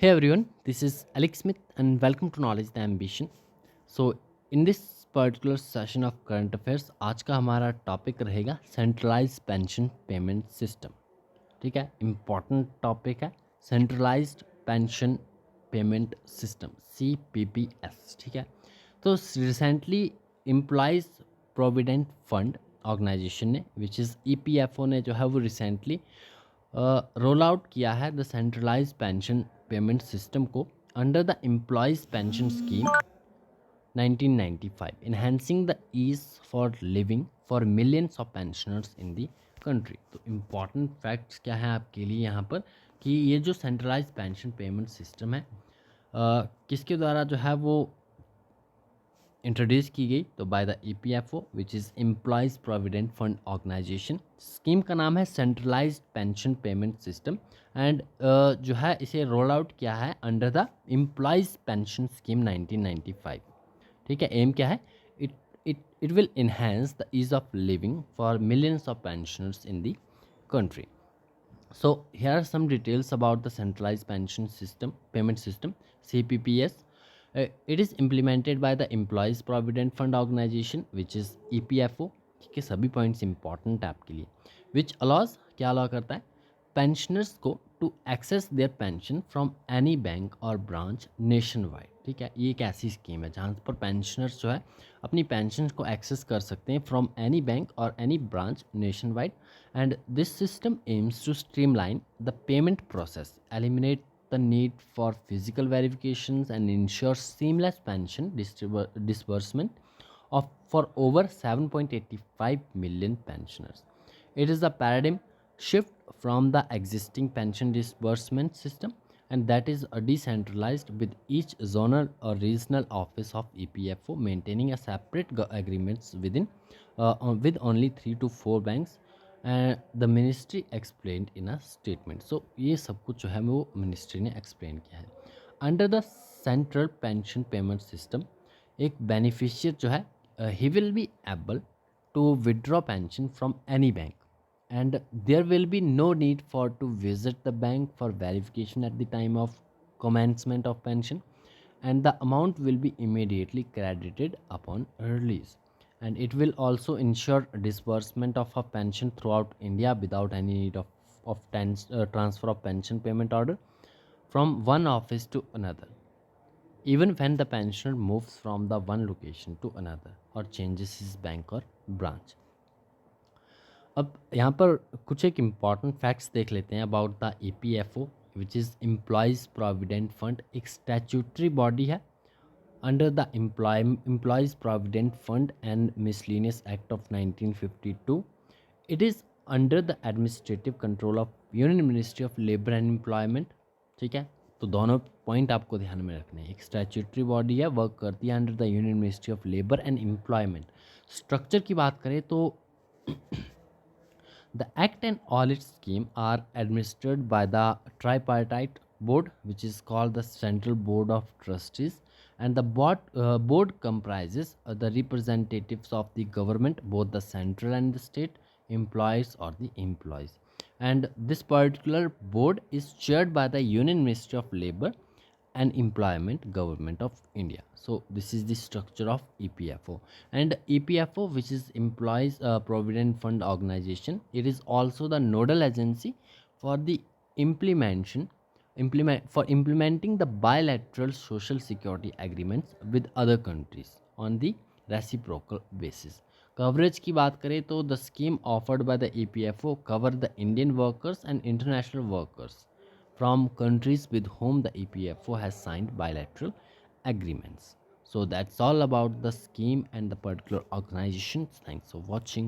Hey everyone, this is Alex Smith and welcome to Knowledge the Ambition. So in this particular session of current affairs आज का हमारा topic रहेगा centralised pension payment system. ठीक है, important topic है centralised pension payment system CPPS. ठीक है, तो recently employees provident fund organisation ने विच इज़ EPFO ने जो है वो रिसेंटली रोल आउट किया है the centralised pension payment system को under the employees pension scheme 1995, enhancing the ease for living for millions of pensioners in the country. तो important facts क्या है आपके लिए यहाँ पर कि ये जो सेंट्रलाइज पेंशन पेमेंट सिस्टम है किसके द्वारा जो है वो इंट्रोड्यूस की गई, तो by the EPFO which is employees provident fund organisation. Scheme का नाम है centralised pension payment system and जो है इसे रोल आउट किया है under the employees pension scheme 1995. ठीक है, एम क्या है? It it will enhance the ease of living for millions of pensioners in the country. So here are some details about the centralized pension system payment system CPPS. It is implemented by the Employees Provident Fund Organization which is EPFO. ठीक है, सभी points important है आपके लिए. Which allows, क्या allow करता है pensioners को to access their pension from any bank और ब्रांच नेशन वाइड. ठीक है, ये एक ऐसी स्कीम है जहाँ पर पेंशनर्स जो है अपनी पेंशन को एक्सेस कर सकते हैं फ्रॉम एनी बैंक और any branch nation wide. And this system aims to streamline the payment process, eliminate the need for physical verifications, and ensure seamless pension disbursement of for over 7.85 million pensioners. It is a paradigm shift from the existing pension disbursement system, and that is decentralized with each zonal or regional office of EPFO maintaining a separate agreements within with only 3 to 4 banks. The ministry explain in a statement. So ये सब कुछ जो है वो ministry ने explain किया है. Under the central pension payment system एक बेनिफिशियर जो है he will be able to withdraw pension from any bank and there will be no need for to visit the bank for verification at the time of commencement of pension, and the amount will be immediately credited upon release. And it will also ensure disbursement of a pension throughout India without any need of transfer of pension payment order from one office to another, even when the pensioner moves from the one location to another or changes his bank or branch. अब यहाँ पर कुछ एक important facts देख लेते हैं about the EPFO which is employees provident fund. एक statutory body है under the employees provident fund and miscellaneous act of 1952. It is under the administrative control of union ministry of labour and employment. ठीक है, तो दोनों point आपको ध्यान में रखने हैं. एक स्टैट्यूटरी बॉडी है, वर्क करती है under the union ministry of labour and employment. Structure की बात करें तो the Act and all its scheme are administered by the tripartite board which is called the Central Board of Trustees, and the board comprises the representatives of the government, both the central and the state, employees or the employees. And this particular board is chaired by the Union Ministry of Labor and Employment, Government of India. So this is the structure of EPFO. And EPFO which is Employees Provident Fund Organization, it is also the nodal agency for the implementing the bilateral social security agreements with other countries on the reciprocal basis. Coverage की बात करें तो the scheme offered by the EPFO cover the Indian workers and international workers from countries with whom the EPFO has signed bilateral agreements. So that's all about the scheme and the particular organizations. Thanks for watching.